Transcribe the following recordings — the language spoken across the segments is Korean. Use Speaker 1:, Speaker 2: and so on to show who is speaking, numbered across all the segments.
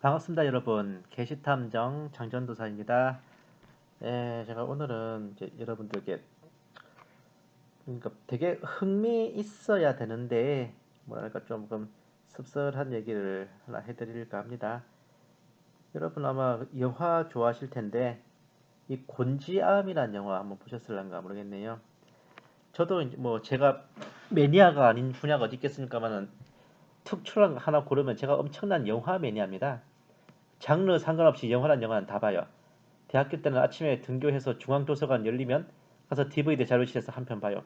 Speaker 1: 반갑습니다, 여러분. 게시탐정 장전도사입니다. 제가 오늘은 이제 여러분들께 그러니까 되게 흥미 있어야 되는데 뭐랄까 조금 씁쓸한 얘기를 하나 해드릴까 합니다. 여러분 아마 영화 좋아하실 텐데 이 곤지암이라는 영화 한번 보셨을런가 모르겠네요. 저도 이제 뭐 제가 매니아가 아닌 분야가 어디 있겠습니까만은 특출한 거 하나 고르면 제가 엄청난 영화 매니아입니다. 장르 상관없이 영화란 영화는 다 봐요. 대학교 때는 아침에 등교해서 중앙도서관 열리면 가서 DVD 자료실에서 한 편 봐요.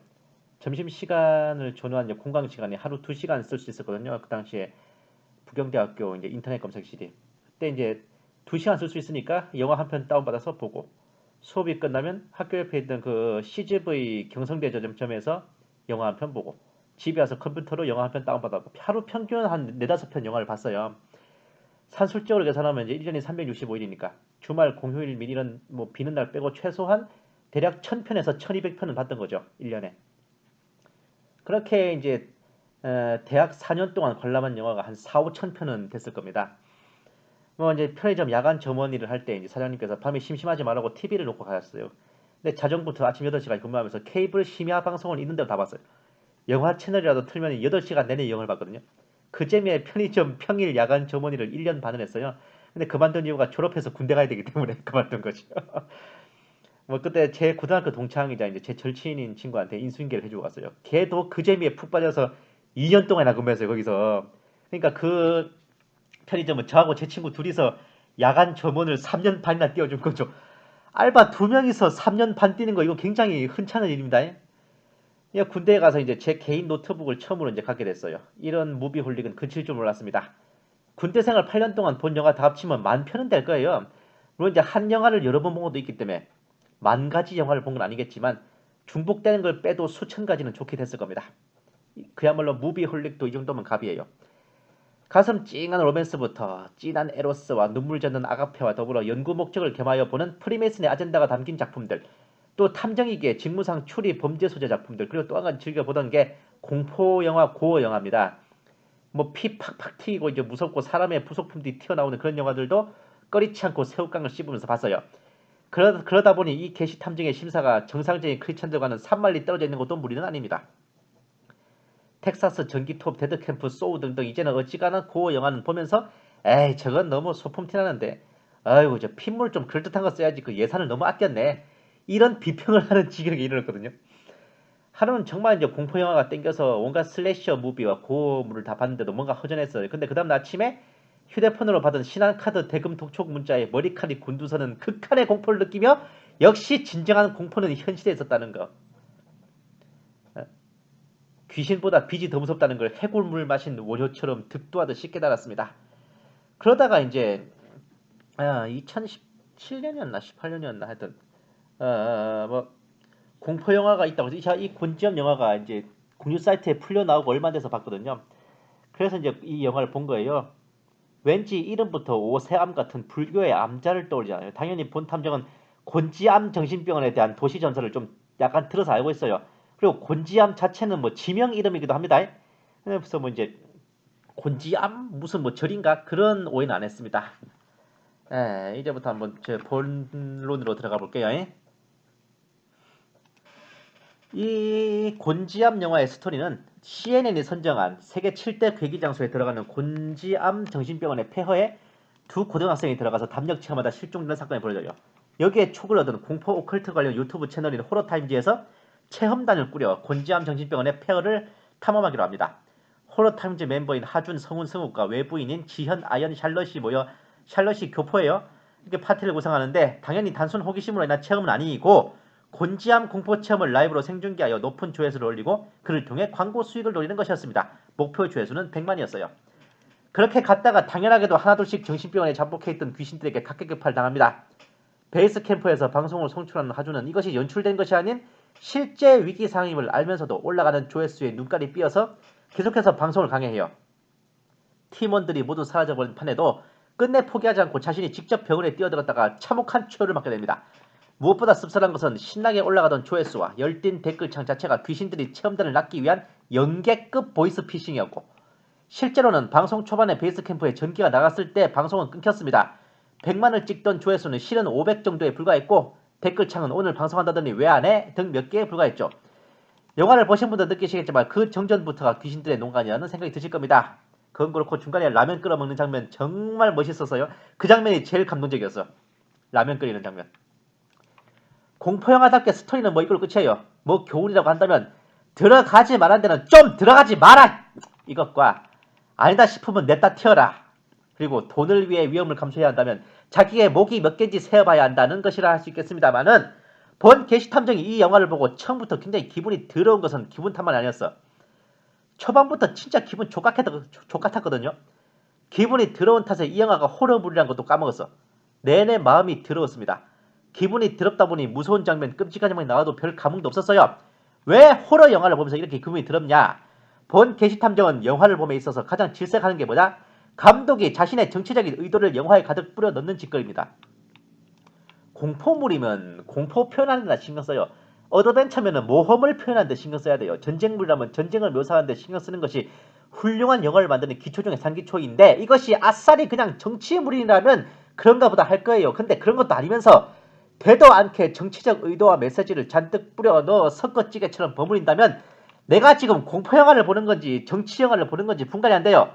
Speaker 1: 점심시간을 전후한 공강 시간에 하루 2시간 쓸 수 있었거든요. 그 당시에 부경대학교 이제 인터넷 검색실이. 그때 이제 2시간 쓸 수 있으니까 영화 한 편 다운받아서 보고 수업이 끝나면 학교 옆에 있던 그 CGV 경성대 저점점에서 영화 한 편 보고 집에 와서 컴퓨터로 영화 한 편 다운받아보고 하루 평균 한 4-5편 영화를 봤어요. 산술적으로 계산하면 이제 1년이 365일이니까 주말 공휴일 및 이런 뭐 비는 날 빼고 최소한 대략 1000편에서 1200편은 봤던 거죠. 1년에. 그렇게 이제 대학 4년 동안 관람한 영화가 한 4-5천 편은 됐을 겁니다. 뭐 이제 편의점 야간 점원일을 할 때 이제 사장님께서 밤에 심심하지 말라고 TV를 놓고 가셨어요. 근데 자정부터 아침 8시까지 근무하면서 케이블 심야 방송을 있는 대로 다 봤어요. 영화 채널이라도 틀면 8시간 내내 영화를 봤거든요. 그 재미에 편의점 평일 야간 점원일을 1년 반을 했어요. 근데 그만둔 이유가 졸업해서 군대 가야 되기 때문에 그만둔 거죠. 뭐 그때 제 고등학교 동창이자 이제 제 절친인 친구한테 인수인계를 해주고 갔어요. 걔도 그 재미에 푹 빠져서 2년 동안이나 근무했어요, 거기서. 그러니까 그 편의점은 저하고 제 친구 둘이서 야간 점원을 3년 반이나 띄워준 거죠. 알바 2명이서 3년 반 뛰는 거 이거 굉장히 흔찮은 일입니다. 예, 군대에 가서 이제 제 개인 노트북을 처음으로 이제 갖게 됐어요. 이런 무비홀릭은 그칠 줄 몰랐습니다. 군대 생활 8년 동안 본 영화 다 합치면 10,000편은 될 거예요. 물론 이제 한 영화를 여러 번 본 것도 있기 때문에 10,000가지 영화를 본 건 아니겠지만 중복되는 걸 빼도 수천 가지는 좋게 됐을 겁니다. 그야말로 무비홀릭도 이 정도면 갑이에요. 가슴 찡한 로맨스부터 진한 에로스와 눈물 젖는 아가페와 더불어 연구 목적을 겸하여 보는 프리메이슨의 아젠다가 담긴 작품들, 또 탐정이기에 직무상 추리 범죄 소재 작품들, 그리고 또 한 가지 즐겨보던 게 공포 영화, 고어 영화입니다. 뭐 피 팍팍 튀고 이제 무섭고 사람의 부속품들이 튀어나오는 그런 영화들도 꺼리치 않고 새우깡을 씹으면서 봤어요. 그러다 보니 이 게시 탐정의 심사가 정상적인 크리스천들과는 산만리 떨어져 있는 것도 무리는 아닙니다. 텍사스 전기톱, 데드캠프, 소우 등등 이제는 어지간한 고어 영화는 보면서 에이 저건 너무 소품 티나는데 아이고 저 핏물 좀 그럴듯한 거 써야지 그 예산을 너무 아꼈네 이런 비평을 하는 지경에 이르렀거든요. 하루는 정말 이제 공포 영화가 땡겨서 온갖 슬래셔 무비와 고어물을 다 봤는데도 뭔가 허전했어요. 근데 그 다음 아침에 휴대폰으로 받은 신한카드 대금 독촉 문자에 머리카락이 곤두서는 극한의 공포를 느끼며 역시 진정한 공포는 현실에 있었다는 거. 귀신보다 빛이 더 무섭다는 걸 해골물 마신 원효처럼 득도하듯이 깨달았습니다. 그러다가 이제 2017년이었나 18년이었나 하여튼 뭐 공포 영화가 있다고 해서 이 곤지암 영화가 이제 공유 사이트에 풀려 나오고 얼마 안 돼서 봤거든요. 그래서 이제 이 영화를 본 거예요. 왠지 이름부터 오세암 같은 불교의 암자를 떠올리잖아요. 당연히 본 탐정은 곤지암 정신병원에 대한 도시 전설을 좀 약간 들어서 알고 있어요. 그리고 곤지암 자체는 뭐 지명 이름이기도 합니다. 그래서 뭐 이제 곤지암 무슨 뭐 절인가 그런 오해는 안 했습니다. 이제부터 한번 제 본론으로 들어가 볼게요. 이 곤지암 영화의 스토리는 CNN이 선정한 세계 7대 괴기 장소에 들어가는 곤지암 정신병원의 폐허에 두 고등학생이 들어가서 담력 체험하다 실종되는 사건이 벌어져요. 여기에 촉을 얻은 공포 오컬트 관련 유튜브 채널인 호러타임즈에서 체험단을 꾸려 곤지암 정신병원의 폐허를 탐험하기로 합니다. 호러타임즈 멤버인 하준, 성훈, 성욱과 외부인인 지현, 아연, 샬럿이 모여 샬럿이 교포예요. 이렇게 파티를 구성하는데 당연히 단순 호기심으로 인한 체험은 아니고 곤지암 공포 체험을 라이브로 생중계하여 높은 조회수를 올리고 그를 통해 광고 수익을 노리는 것이었습니다. 목표 조회수는 100만이었어요. 그렇게 갔다가 당연하게도 하나둘씩 정신병원에 잠복해 있던 귀신들에게 각계급파를 당합니다. 베이스 캠프에서 방송을 송출하는 하주는 이것이 연출된 것이 아닌 실제 위기 상황임을 알면서도 올라가는 조회수에 눈깔이 삐어서 계속해서 방송을 강행해요. 팀원들이 모두 사라져버린 판에도 끝내 포기하지 않고 자신이 직접 병원에 뛰어들었다가 참혹한 추월을 맞게 됩니다. 무엇보다 씁쓸한 것은 신나게 올라가던 조회수와 열띤 댓글창 자체가 귀신들이 체험단을 낚기 위한 연계급 보이스피싱이었고 실제로는 방송 초반에 베이스캠프에 전기가 나갔을 때 방송은 끊겼습니다. 100만을 찍던 조회수는 실은 500 정도에 불과했고 댓글창은 오늘 방송한다더니 왜 안 해? 등 몇 개에 불과했죠. 영화를 보신 분도 느끼시겠지만 그 정전부터가 귀신들의 농간이라는 생각이 드실 겁니다. 그건 그렇고 중간에 라면 끓여 먹는 장면 정말 멋있었어요. 그 장면이 제일 감동적이었어. 라면 끓이는 장면. 공포영화답게 스토리는 뭐 이걸로 끝이에요. 뭐 교훈이라고 한다면 들어가지 말한 데는 좀 들어가지 마라! 이것과 아니다 싶으면 냈다 튀어라. 그리고 돈을 위해 위험을 감수해야 한다면 자기의 목이 몇 개인지 세어봐야 한다는 것이라 할 수 있겠습니다만은 본 게시탐정이 이 영화를 보고 처음부터 굉장히 기분이 더러운 것은 기분 탓만 아니었어. 초반부터 진짜 기분 족같았거든요. 기분이 더러운 탓에 이 영화가 호러물이란 것도 까먹었어. 내내 마음이 더러웠습니다. 기분이 더럽다 보니 무서운 장면, 끔찍한 장면이 나와도 별 감흥도 없었어요. 왜 호러 영화를 보면서 이렇게 기분이 더럽냐? 본 게시탐정은 영화를 봄에 있어서 가장 질색하는 게 뭐냐? 감독이 자신의 정치적인 의도를 영화에 가득 뿌려 넣는 짓거리입니다. 공포물이면 공포 표현하는 데 신경 써요. 어드벤처면은 모험을 표현하는 데 신경 써야 돼요. 전쟁물이라면 전쟁을 묘사하는 데 신경 쓰는 것이 훌륭한 영화를 만드는 기초 중의 상기초인데 이것이 아싸리 그냥 정치물이라면 그런가 보다 할 거예요. 근데 그런 것도 아니면서 되도 않게 정치적 의도와 메시지를 잔뜩 뿌려 넣어 섞어찌개처럼 버무린다면 내가 지금 공포영화를 보는 건지 정치영화를 보는 건지 분간이 안 돼요.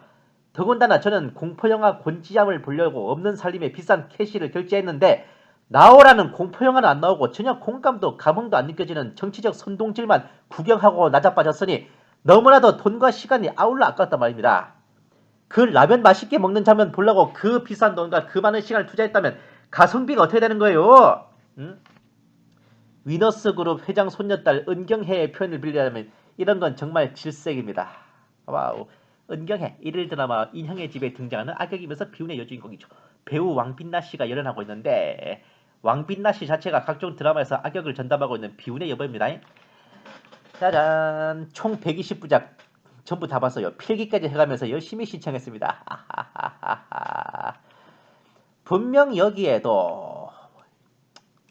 Speaker 1: 더군다나 저는 공포영화 곤지암을 보려고 없는 살림에 비싼 캐시를 결제했는데 나오라는 공포영화는 안 나오고 전혀 공감도 감흥도 안 느껴지는 정치적 선동질만 구경하고 나자빠졌으니 너무나도 돈과 시간이 아울러 아깝단 말입니다. 그 라면 맛있게 먹는 장면 보려고 그 비싼 돈과 그 많은 시간을 투자했다면 가성비가 어떻게 되는 거예요? 응? 위너스 그룹 회장 손녀딸 은경혜의 표현을 빌리자면 이런 건 정말 질색입니다. 와우. 은경혜 1일 드라마 인형의 집에 등장하는 악역이면서 비운의 여주인공이죠. 배우 왕빛나 씨가 열연하고 있는데 왕빛나 씨 자체가 각종 드라마에서 악역을 전담하고 있는 비운의 여배우입니다. 짜잔. 총 120부작 전부 다 봤어요. 필기까지 해가면서 열심히 시청했습니다. 분명 여기에도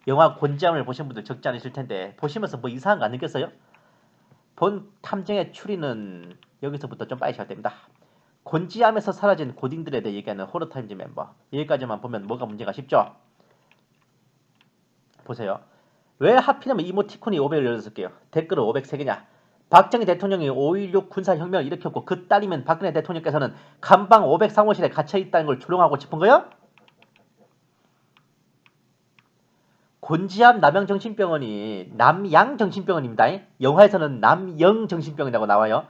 Speaker 1: 영화 곤지암을 보신 분들 적지 않으실 텐데 보시면서 뭐 이상한 거 안 느꼈어요? 본 탐정의 추리는 여기서부터 좀 빨리 시작됩니다. 곤지암에서 사라진 고딩들에 대해 얘기하는 호러타임즈 멤버. 여기까지만 보면 뭐가 문제가 싶죠? 보세요. 왜 하필이면 이모티콘이 516개요? 댓글은 503개냐? 박정희 대통령이 5.16 군사혁명을 일으켰고 그 딸이면 박근혜 대통령께서는 감방 500 상호실에 갇혀있다는 걸 조롱하고 싶은 거요? 곤지암 남양정신병원이 남양정신병원입니다. 영화에서는 남영정신병원이라고 나와요.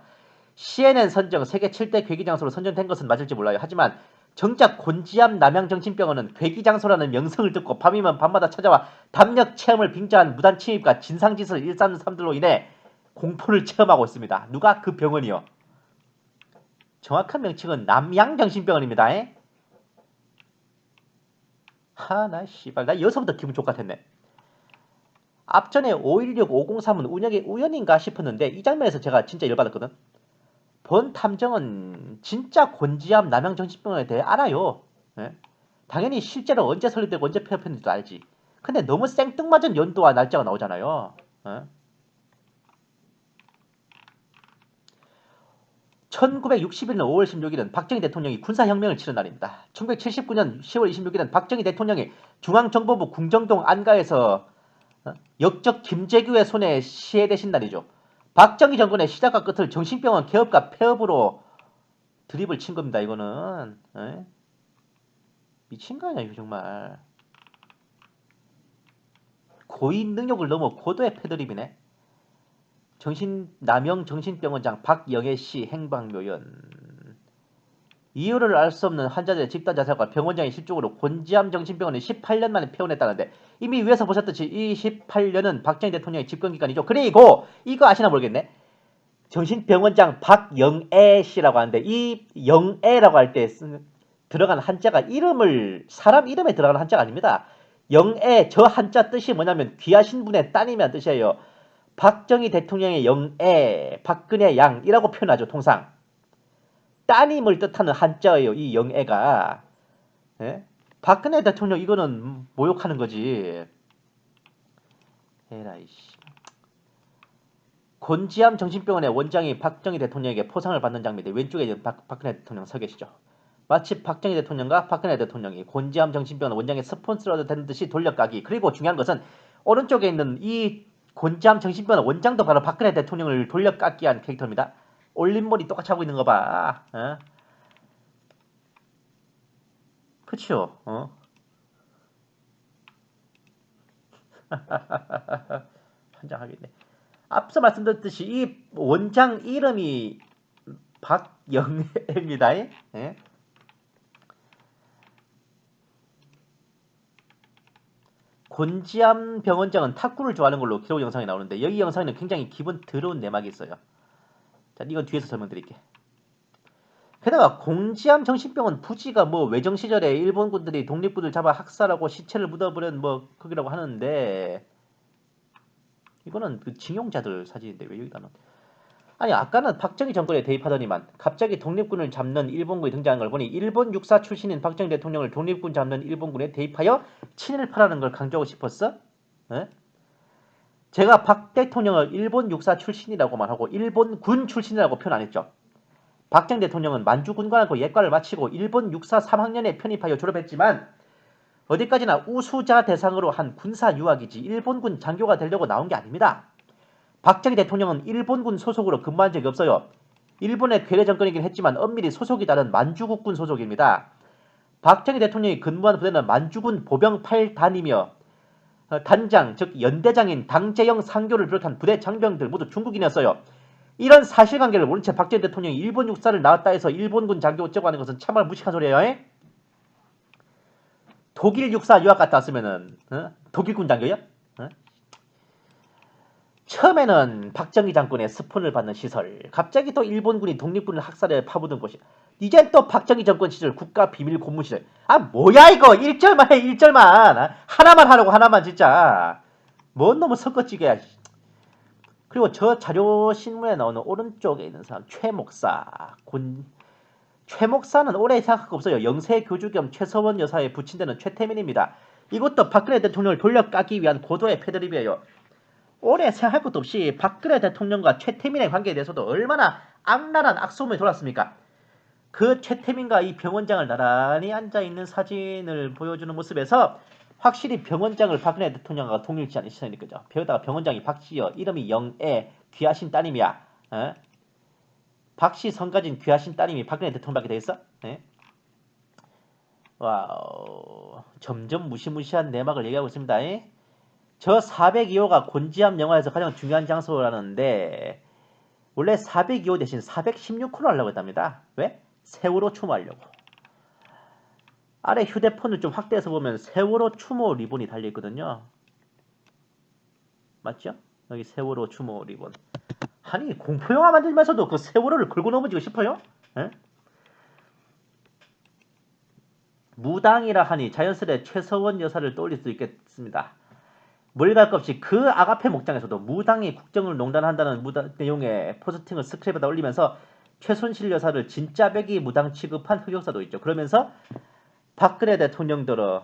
Speaker 1: CNN 선정 세계 7대 괴기장소로 선정된 것은 맞을지 몰라요. 하지만 정작 곤지암 남양정신병원은 괴기장소라는 명성을 듣고 밤이면 밤마다 찾아와 담력 체험을 빙자한 무단 침입과 진상짓을 일삼는 사람들로 인해 공포를 체험하고 있습니다. 누가? 그 병원이요. 정확한 명칭은 남양정신병원입니다. 나 씨발 나 여기서부터 기분 족같았네. 앞전에 516, 503은 운영의 우연인가 싶었는데 이 장면에서 제가 진짜 열받았거든. 본 탐정은 진짜 곤지암 남양정신병원에 대해 알아요. 예? 당연히 실제로 언제 설립되고 언제 폐업했는지도 알지. 근데 너무 생뚱맞은 연도와 날짜가 나오잖아요. 예? 1961년 5월 16일은 박정희 대통령이 군사혁명을 치른 날입니다. 1979년 10월 26일은 박정희 대통령이 중앙정보부 궁정동 안가에서 역적 김재규의 손에 시해되신 날이죠. 박정희 정권의 시작과 끝을 정신병원 개업과 폐업으로 드립을 친 겁니다. 이거는 미친 거 아니야 이거 정말. 고인 능력을 넘어 고도의 패드립이네. 남영 정신병원장 박영애 씨 행방묘연. 이유를 알 수 없는 환자들의 집단 자살과 병원장의 실종으로 곤지암 정신병원에 18년 만에 폐원했다는데 이미 위에서 보셨듯이 이 18년은 박정희 대통령의 집권기간이죠. 그리고 이거 아시나 모르겠네. 정신병원장 박영애 씨라고 하는데 이 영애라고 할 때 들어간 한자가 사람 이름에 들어가는 한자가 아닙니다. 영애 저 한자 뜻이 뭐냐면 귀하신 분의 따님이라는 뜻이에요. 박정희 대통령의 영애, 박근혜 양이라고 표현하죠. 통상. 따님을 뜻하는 한자예요. 이 영애가. 예? 박근혜 대통령 이거는 모욕하는 거지. 에라이씨. 곤지암 정신병원의 원장이 박정희 대통령에게 포상을 받는 장면인데 왼쪽에 박근혜 대통령 서 계시죠. 마치 박정희 대통령과 박근혜 대통령이 곤지암 정신병원 원장의 스폰서로 된 듯이 돌려까기. 그리고 중요한 것은 오른쪽에 있는 이 곤지암 정신병원 원장도 바로 박근혜 대통령을 돌려깎기 한 캐릭터입니다. 올림머리 똑같이 하고 있는 거 봐. 어? 그쵸? 어? 환장하겠네. 앞서 말씀드렸듯이 이 원장 이름이 박영애입니다. 예? 곤지암 병원장은 탁구를 좋아하는 걸로 기록 영상이 나오는데 여기 영상에는 굉장히 기분 더러운 내막이 있어요. 자, 이건 뒤에서 설명드릴게. 게다가 곤지암 정신병원 부지가 뭐 외정 시절에 일본군들이 독립군을 잡아 학살하고 시체를 묻어버린 뭐 거기라고 하는데 이거는 그 징용자들 사진인데 왜 여기다 넣어? 아니 아까는 박정희 정권에 대입하더니만 갑자기 독립군을 잡는 일본군이 등장한 걸 보니 일본 육사 출신인 박정희 대통령을 독립군 잡는 일본군에 대입하여 친일파라는 걸 강조하고 싶었어? 에? 제가 박 대통령을 일본 육사 출신이라고만 하고 일본군 출신이라고 표현 안 했죠. 박정희 대통령은 만주군관하고 예과를 마치고 일본 육사 3학년에 편입하여 졸업했지만 어디까지나 우수자 대상으로 한 군사 유학이지 일본군 장교가 되려고 나온 게 아닙니다. 박정희 대통령은 일본군 소속으로 근무한 적이 없어요. 일본의 괴뢰 정권이긴 했지만 엄밀히 소속이 다른 만주국군 소속입니다. 박정희 대통령이 근무한 부대는 만주군 보병 8단이며 단장, 즉 연대장인 당재영 상교를 비롯한 부대 장병들 모두 중국인이었어요. 이런 사실관계를 모른 채 박정희 대통령이 일본 육사를 나왔다 해서 일본군 장교 어쩌고 하는 것은 참말 무식한 소리예요. 에? 독일 육사 유학 갔다 왔으면은 독일군 장교요? 처음에는 박정희 장군의 스폰을 받는 시설, 갑자기 또 일본군이 독립군을 학살해 파묻은 곳이, 이젠 또 박정희 정권 시절 국가 비밀 고문 시절. 아 뭐야 이거 1절만 해 1절만. 하나만 하라고 하나만 진짜. 뭔 놈의 섞어찌개야. 그리고 저 자료 신문에 나오는 오른쪽에 있는 사람 최 목사. 최 목사는 오래 생각할 거 없어요. 영세 교주 겸 최서원 여사의 부친되는 최태민입니다. 이것도 박근혜 대통령을 돌려까기 위한 고도의 패드립이에요. 오래 생각할 것도 없이 박근혜 대통령과 최태민의 관계에 대해서도 얼마나 악랄한 악소문이 돌았습니까? 그 최태민과 이 병원장을 나란히 앉아있는 사진을 보여주는 모습에서 확실히 병원장을 박근혜 대통령과 동일치 않은 시선이 느껴져. 배우다가 병원장이 박지여, 이름이 영애, 귀하신 따님이야. 어? 박씨 성가진 귀하신 따님이 박근혜 대통령밖에 되겠어? 네? 와우, 점점 무시무시한 내막을 얘기하고 있습니다. 저 402호가 곤지암 영화에서 가장 중요한 장소라는데 원래 402호 대신 416호로 하려고 했답니다. 왜? 세월호 추모하려고. 아래 휴대폰을 좀 확대해서 보면 세월호 추모 리본이 달려있거든요. 맞죠? 여기 세월호 추모 리본. 아니 공포영화 만들면서도 그 세월호를 걸고 넘어지고 싶어요? 에? 무당이라 하니 자연스레 최서원 여사를 떠올릴 수 있겠습니다. 멀갈 것 없이 그 아가페 목장에서도 무당이 국정을 농단한다는 내용의 포스팅을 스크랩에다 올리면서 최순실 여사를 진짜 배기 무당 취급한 흑역사도 있죠. 그러면서 박근혜 대통령들은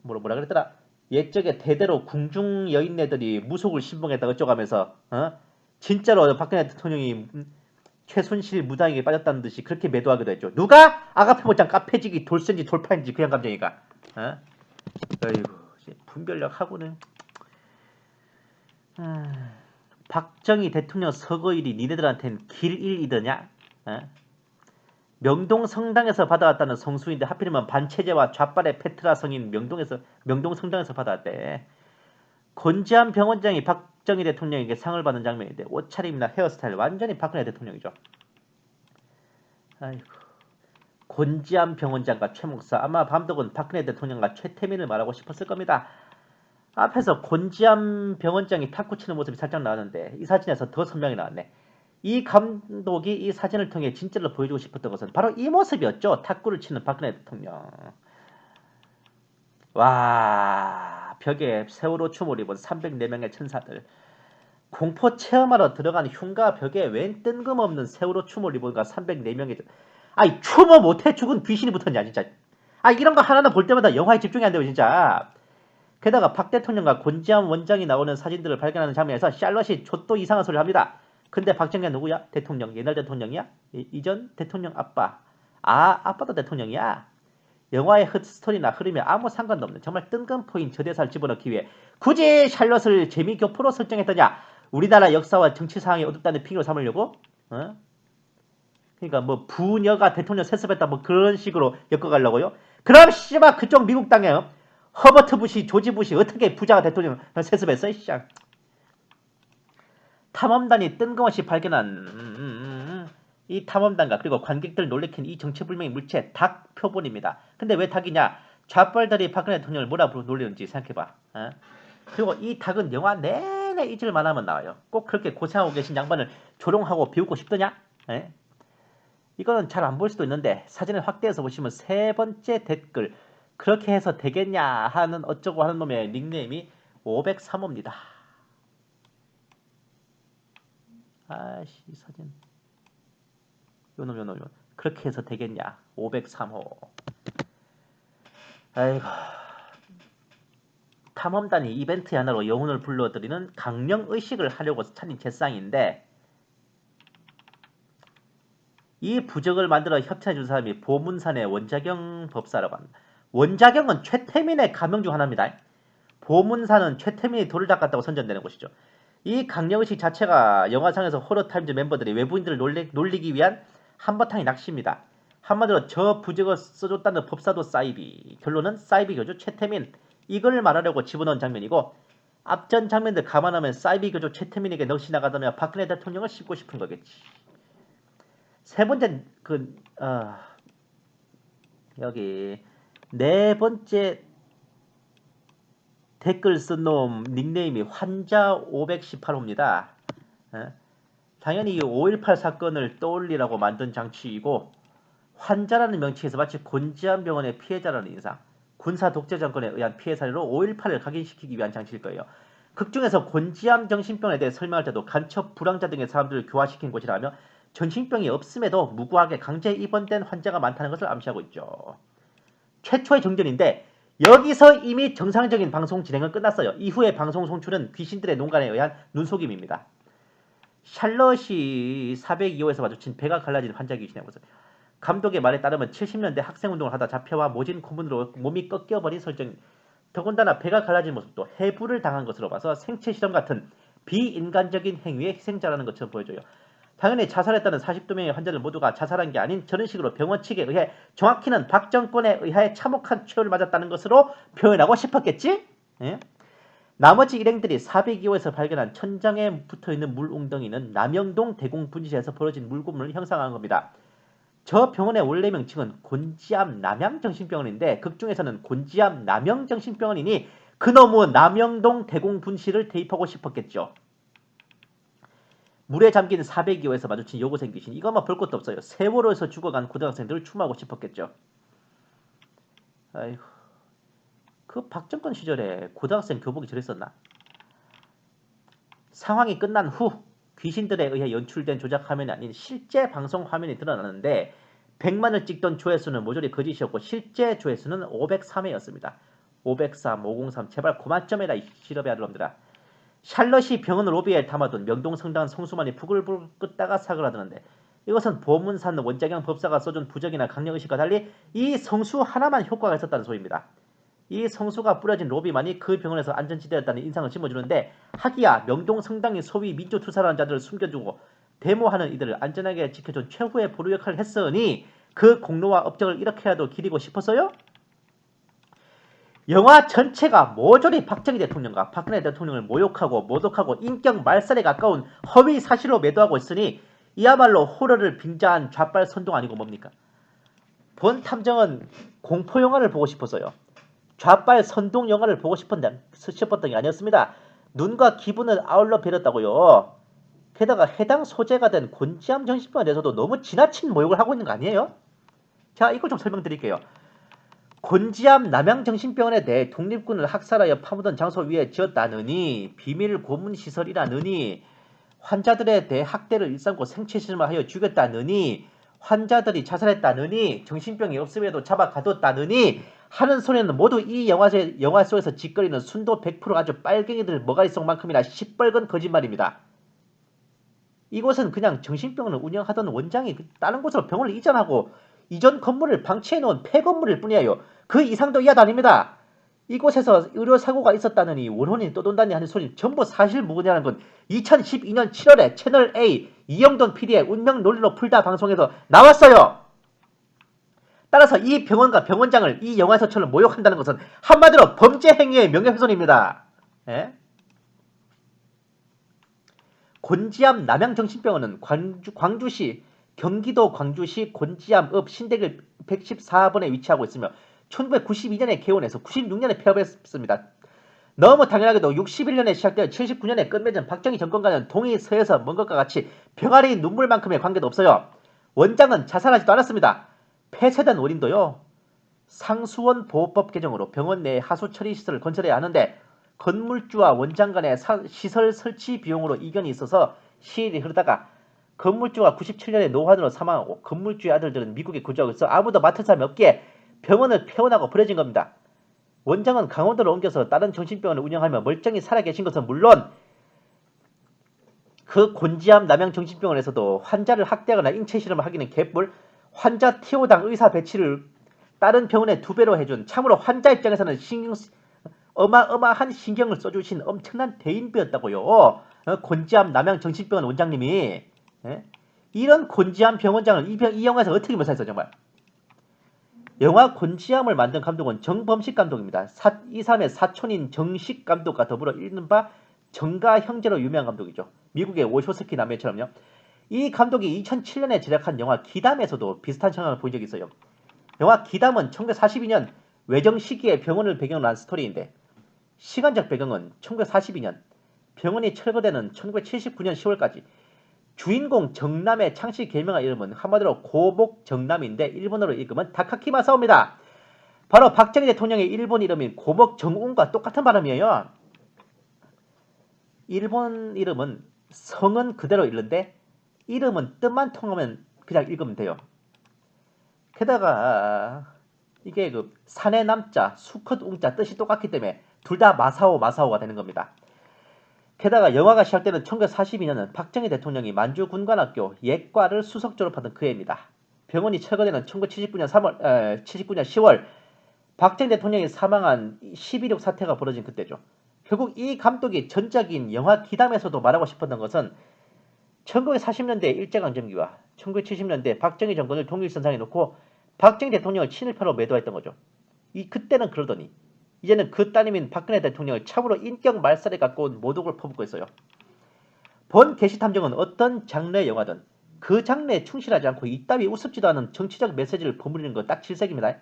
Speaker 1: 뭐라 그랬더라? 옛적에 대대로 궁중 여인네들이 무속을 신봉했다 어쩌고 하면서 진짜로 박근혜 대통령이 최순실 무당에게 빠졌다는 듯이 그렇게 매도하기도 했죠. 누가 아가페 목장 카페지기 돌쇠인지 돌파인지 그냥 감정이가. 어이구 분별력 하고는. 박정희 대통령 서거일이 니네들한텐 길일이더냐? 명동 성당에서 받아왔다는 성수인데 하필이면 반체제와 좌빨의 페트라 성인 명동 성당에서 받아왔대. 곤지암 병원장이 박정희 대통령에게 상을 받는 장면인데 옷차림이나 헤어스타일 완전히 박근혜 대통령이죠. 아이고. 곤지암 병원장과 최 목사 아마 감독은 박근혜 대통령과 최태민을 말하고 싶었을 겁니다. 앞에서 곤지암 병원장이 탁구 치는 모습이 살짝 나왔는데 이 사진에서 더 선명히 나왔네. 이 감독이 이 사진을 통해 진짜로 보여주고 싶었던 것은 바로 이 모습이었죠. 탁구를 치는 박근혜 대통령. 와, 벽에 세월호 추모를 입은 304명의 천사들. 공포 체험하러 들어간 흉가 벽에 웬 뜬금없는 세월호 추모를 입은 304명의 아니 추모 못해 죽은 귀신이 붙었냐 진짜. 아 이런 거 하나하나 볼 때마다 영화에 집중이 안 돼요 진짜. 게다가 박 대통령과 곤지암 원장이 나오는 사진들을 발견하는 장면에서 샬럿이 좆도 이상한 소리를 합니다. 근데 박정희가 누구야? 대통령. 옛날 대통령이야? 이전 대통령 아빠. 아, 아빠도 대통령이야? 영화의 스토리나 흐름에 아무 상관도 없는 정말 뜬금포인 저 대사를 집어넣기 위해 굳이 샬럿을 재미교포로 설정했더냐? 우리나라 역사와 정치 상황이 어둡다는 핑계로 삼으려고? 어? 그러니까 뭐 부녀가 대통령 세습했다 뭐 그런 식으로 엮어가려고요? 그럼 씨발 그쪽 미국 땅에 허버트 부시, 조지 부시 어떻게 부자가 대통령 세습했어? 씨발. 탐험단이 뜬금없이 발견한 이 탐험단과 그리고 관객들 놀래킨 이 정체불명의 물체 닭 표본입니다. 근데 왜 닭이냐? 좌빨들이 박근혜 대통령을 뭐라고 놀리는지 생각해봐. 어? 그리고 이 닭은 영화 내내 잊을만 하면 나와요. 꼭 그렇게 고생하고 계신 양반을 조롱하고 비웃고 싶더냐? 에? 이거는 잘 안 보일 수도 있는데 사진을 확대해서 보시면 세 번째 댓글 그렇게 해서 되겠냐 하는 어쩌고 하는 놈의 닉네임이 503호입니다. 아씨 이 사진 요놈 그렇게 해서 되겠냐 503호. 아이고 탐험단이 이벤트 하나로 영혼을 불러들이는 강령의식을 하려고 차린 제상인데 이 부적을 만들어 협찬해준 사람이 보문산의 원자경 법사라고 합니다. 원자경은 최태민의 가명 중 하나입니다. 보문산은 최태민이 돌을 닦았다고 선전되는 곳이죠. 이 강령의식 자체가 영화상에서 호러타임즈 멤버들이 외부인들을 놀리기 위한 한바탕의 낚시입니다. 한마디로 저 부적을 써줬다는 법사도 사이비, 결론은 사이비 교주 최태민, 이걸 말하려고 집어넣은 장면이고 앞전 장면들 감안하면 사이비 교주 최태민에게 넋이 나가다며 박근혜 대통령을 씹고 싶은 거겠지. 세 번째 여기 네 번째 댓글 쓴 놈 닉네임이 환자 518호입니다. 당연히 이 5.18 사건을 떠올리라고 만든 장치이고 환자라는 명칭에서 마치 곤지암 병원의 피해자라는 인상, 군사 독재 정권에 의한 피해 사례로 5.18을 각인시키기 위한 장치일 거예요. 극중에서 곤지암 정신병에 대해 설명할 때도 간첩, 불황자 등의 사람들을 교화시킨 곳이라며 정신병이 없음에도 무고하게 강제 입원된 환자가 많다는 것을 암시하고 있죠. 최초의 정전인데 여기서 이미 정상적인 방송 진행은 끝났어요. 이후의 방송 송출은 귀신들의 농간에 의한 눈속임입니다. 샬럿이 402호에서 마주친 배가 갈라진 환자 귀신의 모습. 감독의 말에 따르면 70년대 학생운동을 하다 잡혀와 모진 고문으로 몸이 꺾여버린 설정. 더군다나 배가 갈라진 모습도 해부를 당한 것으로 봐서 생체 실험 같은 비인간적인 행위의 희생자라는 것처럼 보여져요. 당연히 자살했다는 40도 명의 환자들 모두가 자살한 게 아닌 저런 식으로 병원 측에 의해 정확히는 박 정권에 의하여 참혹한 최후를 맞았다는 것으로 표현하고 싶었겠지? 예? 나머지 일행들이 402호에서 발견한 천장에 붙어있는 물 웅덩이는 남영동 대공분실에서 벌어진 물고문을 형상화한 겁니다. 저 병원의 원래 명칭은 곤지암 남양정신병원인데 극중에서는 곤지암 남영정신병원이니 그놈의 남영동 대공분실을 대입하고 싶었겠죠. 물에 잠긴 402호에서 마주친 여고생 귀신 이것만 볼 것도 없어요. 세월호에서 죽어간 고등학생들을 추모하고 싶었겠죠. 아이고 그 박정권 시절에 고등학생 교복이 저랬었나? 상황이 끝난 후 귀신들에 의해 연출된 조작 화면이 아닌 실제 방송 화면이 드러나는데 100만을 찍던 조회수는 모조리 거짓이었고 실제 조회수는 503회였습니다. 503, 503 제발 그만 좀 해라 이 시럽의 아들놈들아. 샬럿이 병원 로비에 담아둔 명동성당 성수만이 부글부글 끓다가 사그라드는데 이것은 보문산 원자경 법사가 써준 부적이나 강령의식과 달리 이 성수 하나만 효과가 있었다는 소리입니다. 이 성수가 뿌려진 로비만이 그 병원에서 안전지대였다는 인상을 심어주는데 하기야 명동성당이 소위 민주투사라는 자들을 숨겨주고 데모하는 이들을 안전하게 지켜준 최후의 보루 역할을 했으니 그 공로와 업적을 이렇게라도 기리고 싶었어요? 영화 전체가 모조리 박정희 대통령과 박근혜 대통령을 모욕하고 모독하고 인격 말살에 가까운 허위 사실로 매도하고 있으니 이야말로 호러를 빙자한 좌빨 선동 아니고 뭡니까? 본 탐정은 공포영화를 보고 싶어서요. 좌빨 선동 영화를 보고 싶었던 게 아니었습니다. 눈과 기분을 아울러 베렸다고요. 게다가 해당 소재가 된 곤지암 정신병에 대해서도 너무 지나친 모욕을 하고 있는 거 아니에요? 자, 이걸 좀 설명드릴게요. 곤지암 남양정신병원에 대해 독립군을 학살하여 파묻은 장소 위에 지었다느니 비밀 고문시설이라느니 환자들에 대해 학대를 일삼고 생체실험을 하여 죽였다느니 환자들이 자살했다느니 정신병이 없음에도 잡아 가뒀다느니 하는 소리는 모두 이 영화 속에서 짓거리는 순도 100% 아주 빨갱이들 머가리 속만큼이나 시뻘건 거짓말입니다. 이곳은 그냥 정신병원을 운영하던 원장이 다른 곳으로 병원을 이전하고 이전 건물을 방치해 놓은 폐건물일 뿐이에요. 그 이상도 이하도 아닙니다. 이곳에서 의료사고가 있었다느니 원혼이 떠돈다니 하는 소리는 전부 사실무근이라는 건 2012년 7월에 채널A 이영돈 PD의 운명 논리로 풀다 방송에서 나왔어요. 따라서 이 병원과 병원장을 이 영화에서처럼 모욕한다는 것은 한마디로 범죄 행위의 명예훼손입니다. 예? 곤지암 남양정신병원은 광주시 경기도 광주시 곤지암읍 신대길 114번에 위치하고 있으며 1992년에 개원해서 96년에 폐업했습니다. 너무 당연하게도 61년에 시작되어 79년에 끝맺은 박정희 정권과는 동의서에서 먼 것과 같이 병아리 눈물만큼의 관계도 없어요. 원장은 자살하지도 않았습니다. 폐쇄된 원인도요. 상수원 보호법 개정으로 병원 내에 하수 처리 시설을 건설해야 하는데 건물주와 원장 간의 시설 설치 비용으로 이견이 있어서 시일이 흐르다가 건물주가 97년에 노환으로 사망하고 건물주의 아들들은 미국에 거주하고 있어 아무도 맡을 사람이 없기에 병원을 폐원하고 버려진 겁니다. 원장은 강원도로 옮겨서 다른 정신병원을 운영하며 멀쩡히 살아계신 것은 물론 그 곤지암 남양정신병원에서도 환자를 학대하거나 인체실험을 하기는 개뿔, 환자 TO당 의사 배치를 다른 병원의 2배로 해준 참으로 환자 입장에서는 어마어마한 신경을 써주신 엄청난 대인배였다고요. 곤지암 남양정신병원 원장님이. 예? 이런 곤지암 병원장을 이 영화에서 어떻게 묘사했어 정말. 영화 곤지암을 만든 감독은 정범식 감독입니다. 이 사람의 사촌인 정식 감독과 더불어 이른바 정가 형제로 유명한 감독이죠. 미국의 오쇼스키 남매처럼요. 이 감독이 2007년에 제작한 영화 기담에서도 비슷한 상황을 보인 적이 있어요. 영화 기담은 1942년 외정 시기에 병원을 배경으로 한 스토리인데 시간적 배경은 1942년, 병원이 철거되는 1979년 10월까지 주인공 정남의 창씨 개명한 이름은 한마디로 고목 정남인데 일본어로 읽으면 다카키 마사오입니다. 바로 박정희 대통령의 일본 이름인 고목 정운과 똑같은 발음이에요. 일본 이름은 성은 그대로 읽는데 이름은 뜻만 통하면 그냥 읽으면 돼요. 게다가 이게 그 산의 남자, 수컷 웅자 뜻이 똑같기 때문에 둘 다 마사오가 되는 겁니다. 게다가 영화가 시작되는 1942년은 박정희 대통령이 만주군관학교 예과를 수석 졸업하던 그 해입니다. 병원이 철거되는 1979년 10월 박정희 대통령이 사망한 12.6 사태가 벌어진 그때죠. 결국 이 감독이 전작인 영화 기담에서도 말하고 싶었던 것은 1940년대 일제강점기와 1970년대 박정희 정권을 동일선상에 놓고 박정희 대통령을 친일파로 매도했던 거죠. 그때는 그러더니 이제는 그 따님인 박근혜 대통령을 참으로 인격 말살에 가까운 모독을 퍼붓고 있어요. 본 게시탐정은 어떤 장르의 영화든 그 장르에 충실하지 않고 이따위 우습지도 않은 정치적 메시지를 버무리는 거 딱 질색입니다.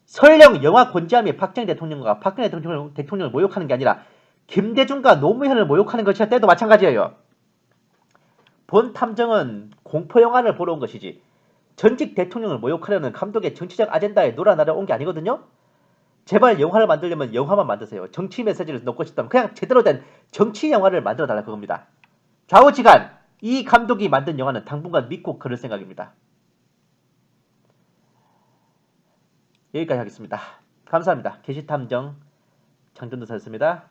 Speaker 1: 설령 영화 곤지암이 박정희 대통령과 박근혜 대통령을 모욕하는 게 아니라 김대중과 노무현을 모욕하는 것이라 때도 마찬가지예요. 본 탐정은 공포영화를 보러 온 것이지 전직 대통령을 모욕하려는 감독의 정치적 아젠다에 놀아나려 온 게 아니거든요. 제발 영화를 만들려면 영화만 만드세요. 정치 메시지를 넣고 싶다면 그냥 제대로 된 정치 영화를 만들어 달라 그겁니다. 좌우지간 이 감독이 만든 영화는 당분간 믿고 그럴 생각입니다. 여기까지 하겠습니다. 감사합니다. 게시탐정 장전도사였습니다.